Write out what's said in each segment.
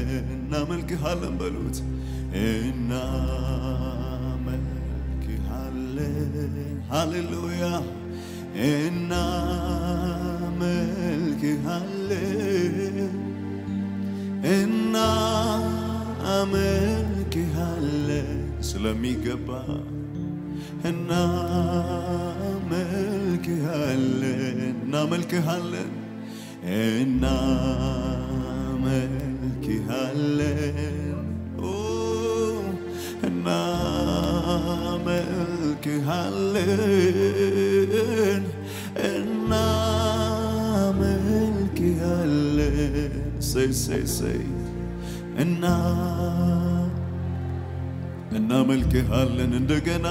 እናመልክሃለን በሉት እናመልክሃለን ሃሌሉያ እናመልክሃለን እናመልክሃለን ስለሚገባ እናመልክሃለን እናመልክሃለን እናመልክሃለን እናመልክሃለን እናመልክሃለን say እናመልክሃለን እንደገና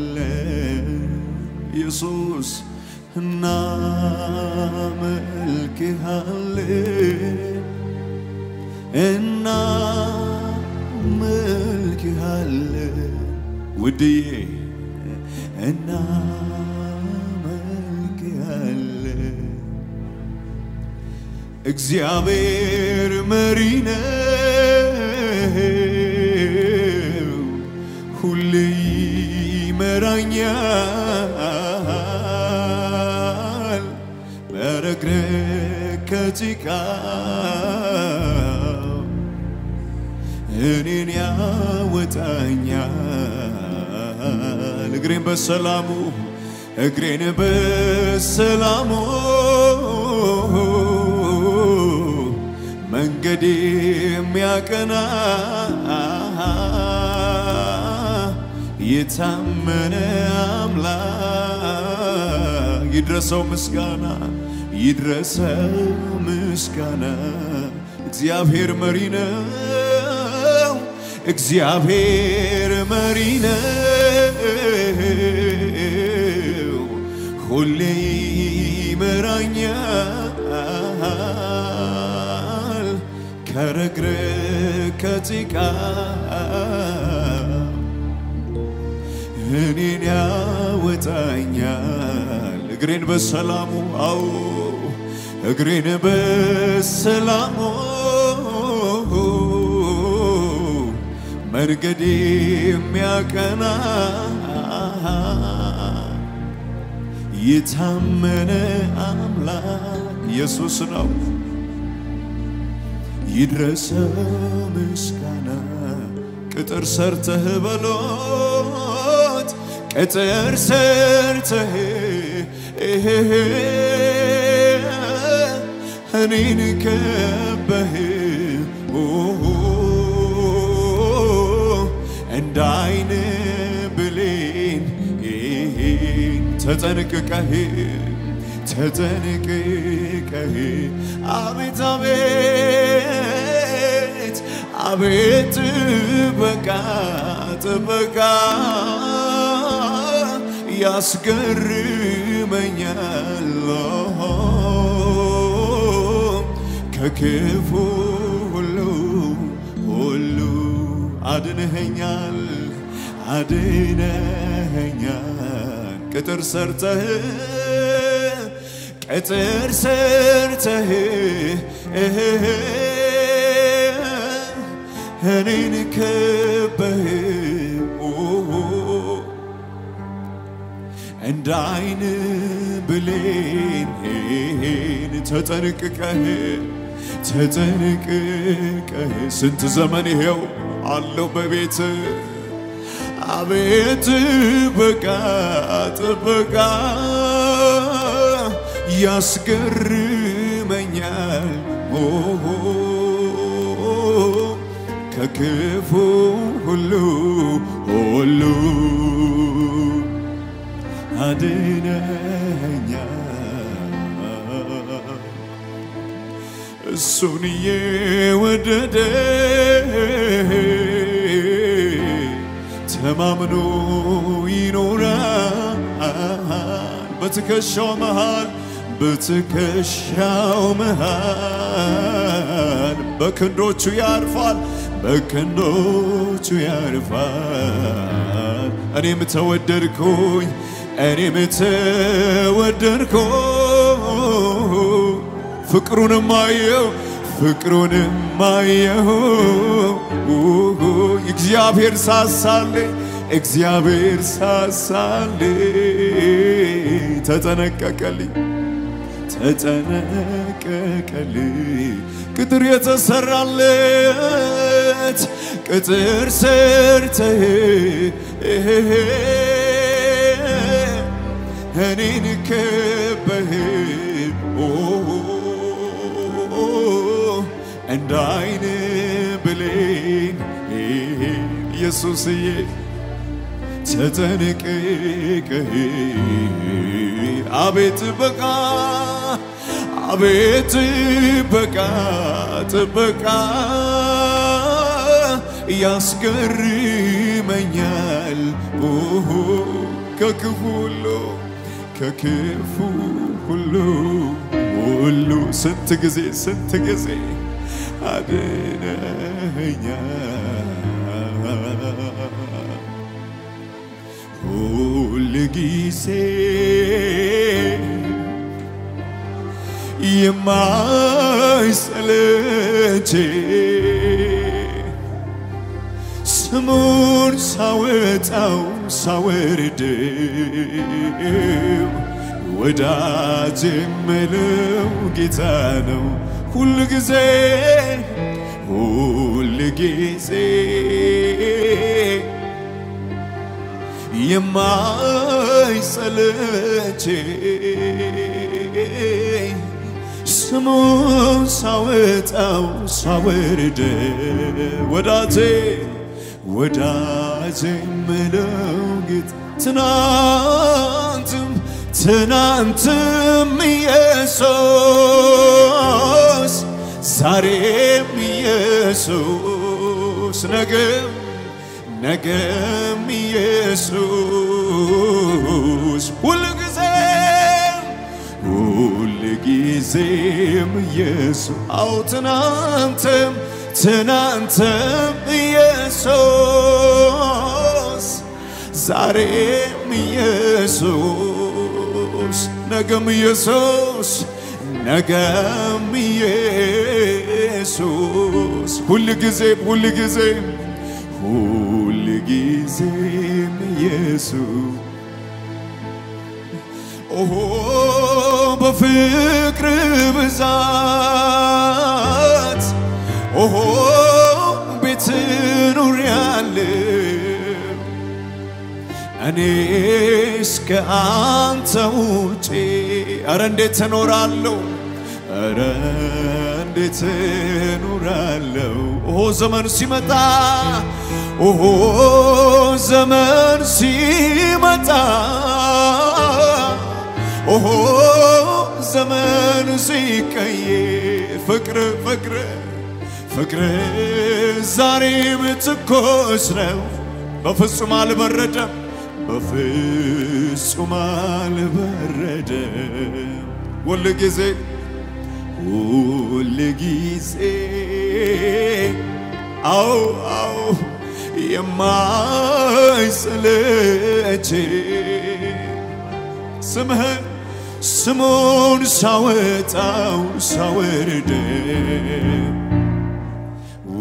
እናመልክሃለን ኢየሱስ እናመልክሃለን እናመልክሃለን ውድዬ እናመልክሃለን እግዚአብሔር መሪ ነው ሁሌ ይመራኛል በረግረግ ከጭቃ እኔን ያወጣኛል እግሬን በሰላሙ መንገድ የሚያቀና የታመነ አምላክ ይድረሰው ምስጋና እግዚአብሔር መሪ ነው ሁሌ ይመራኛል ከረግረግ ከጭቃ እኔን ያወጣኛል እግሬን በሰላሙ መንገድ የሚያቀና የታመነ አምላክ ኢየሱስ ነው ይድረሰው ምስጋና ቅጥር ሰርተህ በሎት ቅጥር ሰርተህ እኔን ከበህ እንደ ዓይን ብሌን ተጠንቅቀህ አቤት ጥበቃ ያስገርመኛል ከክፉ ሁሉ አድነኸኛል ቅጥር ሰርተህ እኔን ከበህ እንደ ዓይን ብሌን ተጠንቅቀህ ስንት ዘመን ይሄው አለው በቤት አቤት ጥበቃ ያስገርመኛል ከክፉ ሁሉ አድነኸኛል እሱን የወደደ ተማምኖ ይኖራል በትከሻው መሃል በትከሻው መሃል በክንዶቹ ያርፋል በክንዶቹ ያርፋል እኔም ተወደድኩኝ እኔም ተወደድኩኝ ፍቅሩንም አየሁ እግዚአብሔር ሳሳልኝ ተጠነቀቀልኝ ቅጥር የተሰራለት ቅጥር ሰርተህ እኔን ከበህ እንደ ዓይን ብሌን ኢየሱስዬ ተጠንቅቀህ አቤት ጥበቃ ያስገርመኛል ከክፉ ሁሉ ስንት ጊዜ አድነኸኛል ሁል ጊዜ የማይሰለች ስሙን ሳወጣው ሳወርደው ወዳጅ የምለው ጌታ ነው ሁል ጊዜ የማይሰለች ስሙን ሳወጣው ሳወርደው ወዳጄ የምለው ጌታ ትናንትም ኢየሱስ ዛሬም ኢየሱስ ነገም ኢየሱስ ሁልጊዜም ኢየሱስ አው ትናንትም ኢየሱስ ዛሬም ኢየሱስ ነገም ኢየሱስ ሁልጊዜም ኢየሱስ በፍቅር ብዛት ቤት ኑሬያለሁ እኔስ ከአንተ ውጪ ኧረ እንዴት እኖራለሁ ዘመን ሲመጣ ዘመን ሲቀየር ፍቅር ዛሬም ትኩስ ነው በፍጹም አልበረደም ሁልጊዜ አው የማይሰለች ስሙን ሳወጣው ሳወርደው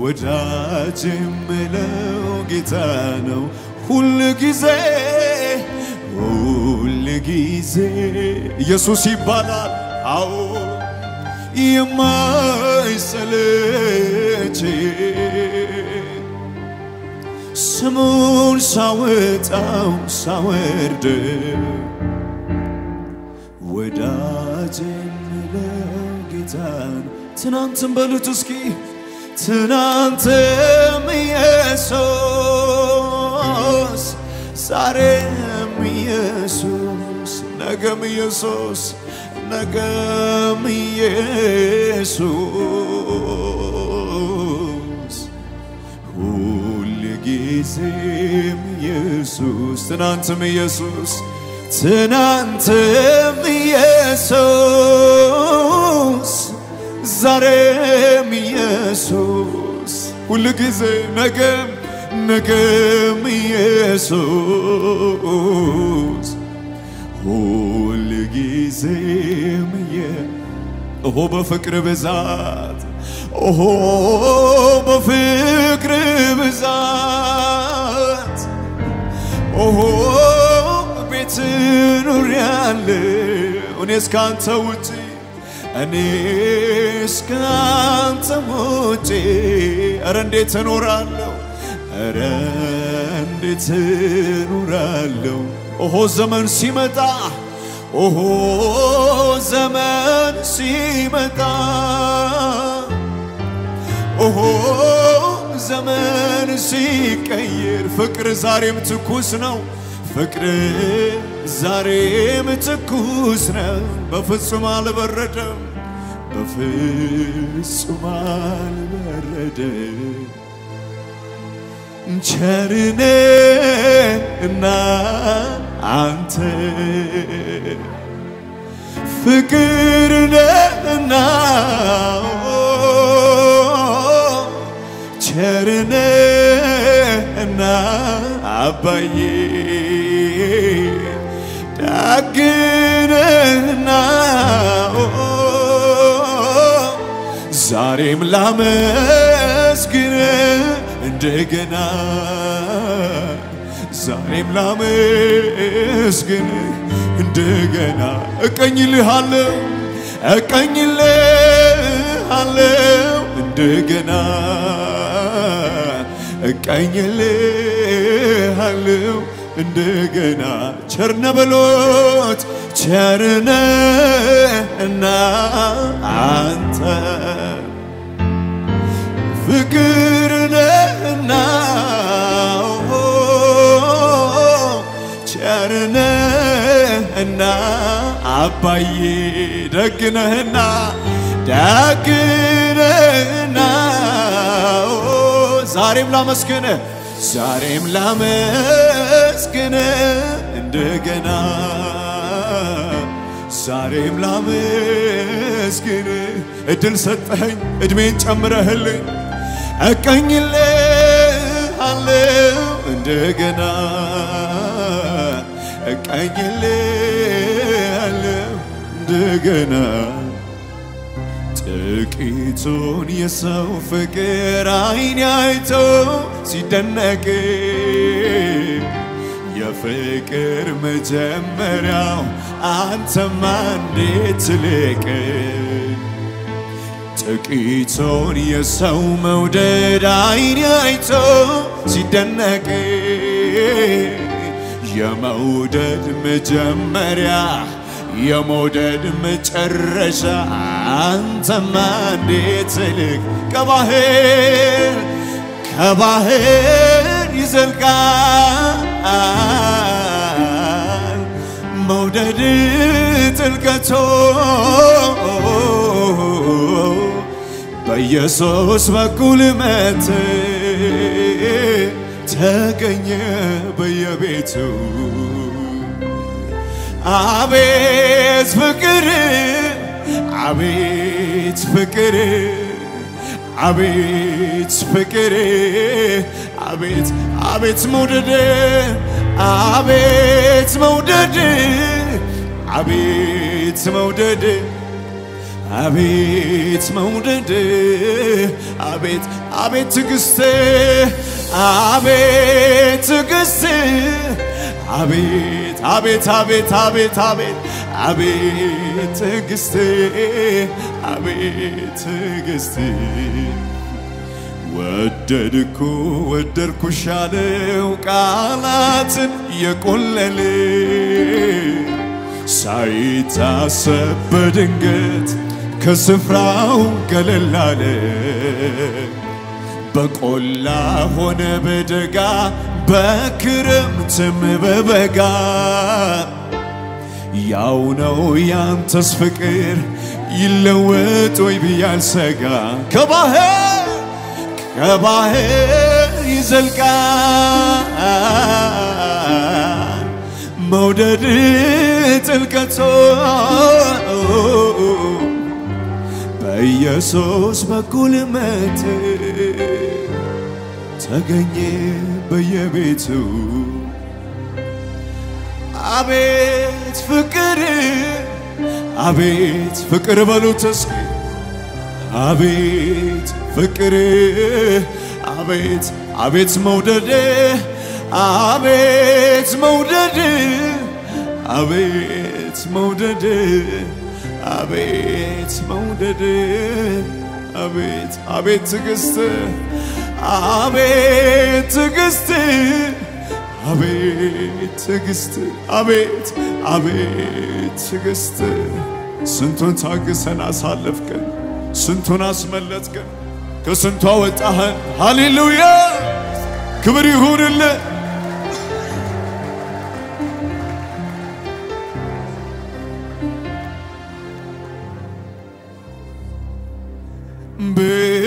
ወዳጅ የምለው ጌታ ነው ሁልጊዜ ኢየሱስ ይባላል አው የማይሰለች ስሙን ሳወጣው ሳወርደው ወዳጅ የምለው ጌታ ነው ትናንትም በሉት እስኪ ትናንትም ኢየሱስ ዛሬም ኢየሱስ ነገም ኢየሱስ ጊዜም ኢየሱስ ትናንትም ኢየሱስ ትናንትም ኢየሱስ ዛሬም ኢየሱስ ሁሉ ጊዜ ነገም ኢየሱስ ሁሉ ጊዜም ኦሆ በፍቅር ብዛት ኦሆ በፍቅር ብዛት ኦሆ ቤት ኑር ያለ እኔስ ካንተ ውጪ እኔስ ካንተ ውጪ ኧረ እንዴት እኖራለሁ ኧረ እንዴት እኖራለሁ ኦሆ ዘመን ሲመጣ ኦሆ ዘመን ሲመጣ ኦሆ ዘመን ሲቀየር ፍቅር ዛሬም ትኩስ ነው ፍቅር ዛሬም ትኩስ ነው በፍጹም አልበረደም በፍጹም አልበረደም ቸርነህና አንተ ፍቅር ነህና ቸርነህና አባዬ ደግ ነህና ዛሬም ላመስግንህ እንደገና ዛሬም ላመስግንህ እንደገና እቀኝልሃለሁ እንደገና እቀኝልሃለሁ እንደገና ቸርነ በሎት ቸርነህና አንተ ፍቅር ነህና ቸርነህና አባዬ ደግ ነህና ዛሬም ላመስግንህ እንደገና ዛሬም ላመስግንህ እድል ሰጠኸኝ እድሜን ጨምረህልኝ እቀኝልሃለሁ እንደገና እቀኝልሃለሁ እንደገና ጥቂቱን የሰው ፍቅር ዓይን አይቶ ሲደነቅ የፍቅር መጀመሪያው አንተማ እንዴት ትልቅ ጥቂቱን የሰው መውደድ ዓይን አይቶ ሲደነቅ የመውደድ መጀመሪያ የመውደድ መጨረሻ አንተማ እንዴት ትልቅ ከባህር ይዘልቃል መውደድ ጥልቀቶ በኢየሱስ በኩል መጥቶ ተገኘ በየቤቱ አቤት ፍቅር አቤት ፍቅር አቤት ፍቅር አቤት አቤት መውደድ አቤት መውደድ አቤት መውደድ አቤት መውደድ አቤት አቤት ትዕግስት አቤት ትዕግስት አቤት አቤት አቤት አቤት አቤት አቤት ትዕግስት አቤት ትዕግስት ወደድኩሽ አለው ቃላትን የቆለለ ሳይታሰብ በድንገት ከስፍራው ገለል አለ በቆላ ሆነ በደጋ በክረምትም በበጋ ያው ነው ያንተስ ፍቅር ይለወጥ ወይ ብዬ አልሰጋ ከባህር ይዘልቃል መውደድ ጥልቀቱ በኢየሱስ በኩል መት ተገኘ በየቤቱ አቤት ፍቅር በሉት እስኪ አቤት ፍቅር አቤት መውደድ አቤት መውደድ አቤት መውደድ አቤት መውደድ አቤት ትዕግስት አቤት ትዕግስት አቤት ትዕግስት አቤት ትዕግስት ስንቱን ታግሰን አሳለፍከን ስንቱን አስመለጥከን ከስንቱ አወጣኸን ሃሌሉያ ክብር ይሁንልህ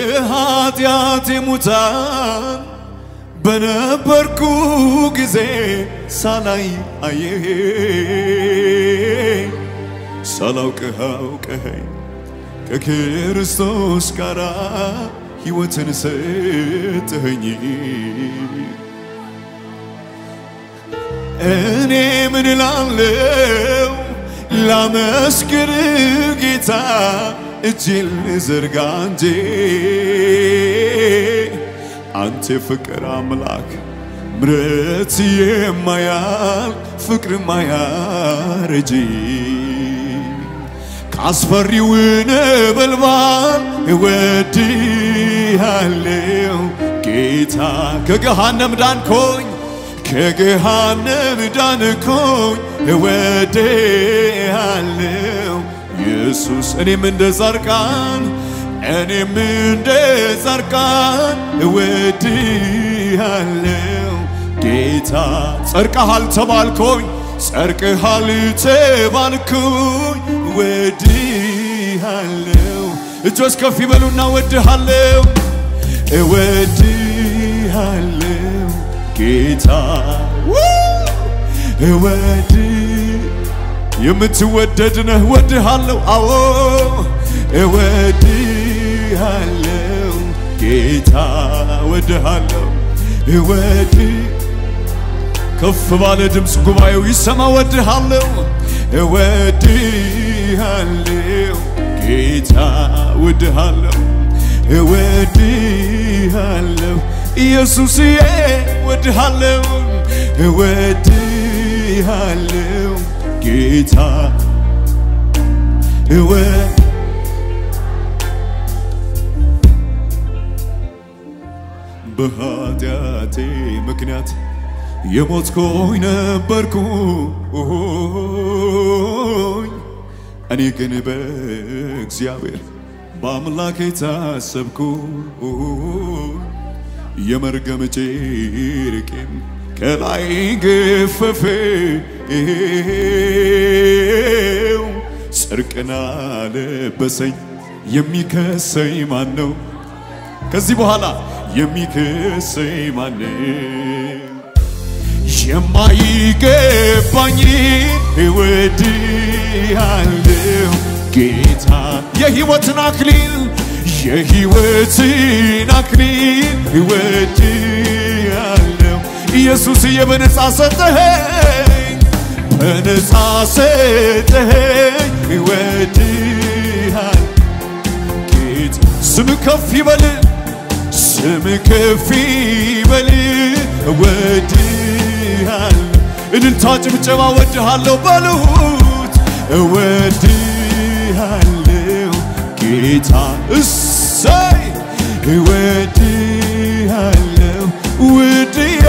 በኃጢአቴ ሙታን በነበርኩ ጊዜ ሳላይ ሳላውቅህ አውቀኸኝ ከክርስቶስ ጋር ሕይወትን ሰጠኸኝ እኔ ምን እላለሁ ላመስግን ጌታ እጄን ልዘርጋ እንጂ አንተ ፍቅር አምላክ ምሕረት የማያልቅ ፍቅር የማያረጅ ካስፈሪው ነበልባል እወድሃለሁ ጌታ ከገሃነም ዳንኩኝ እወድሃለሁ ኢየሱስ እኔም እንደ ጻድቃን እወድሃለሁ ጌታ ጸድቀሃል ተባልኩኝ እወድሃለሁ እጆች ከፍ ይበሉና እወድሃለሁ ጌታ የምትወደድ ነህ እወድሃለሁ አዎ እወድሃለሁ ጌታ እወድሃለሁ ከፍ ባለ ድምፅ ጉባኤው ይሰማ እወድሃለሁ ጌታ እወድሃለሁ ኢየሱስዬ እወድሃለሁ ጌታ በኃጢአቴ ምክንያት የሞትኩኝ ነበርኩኝ እኔ ግን በእግዚአብሔር በአምላኬ ታሰብኩኝ የመርገም ጨርቄን ከላይ ገፈፈው ጽድቅን አለበሰኝ የሚከሰኝ ማን ነው ከዚህ በኋላ የሚከሰኝ ማን ነው የማይገባኝ እወድሃለሁ ጌታ የሕይወትን አክሊል እወድሃለሁ ኢየሱስዬ በነፃ ሰጠኸኝ እወድሃለሁ ጌታ ስም ከፍ ይበል እወድሃለሁ እልልታ ጭብጨባ እወድሃለሁ በሉት እወድሃለሁ ጌታ እሰይ እወድሃለሁ ውድዬ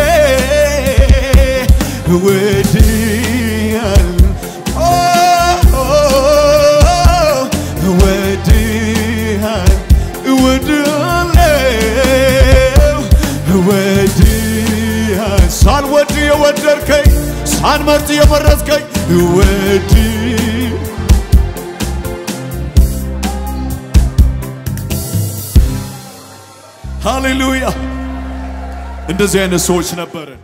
ሳልወድ የወደድከኝ ሳልመርጥ የመረጥከኝ ሃሌሉያ እንደዚህ አይነት ሰዎች ነበርን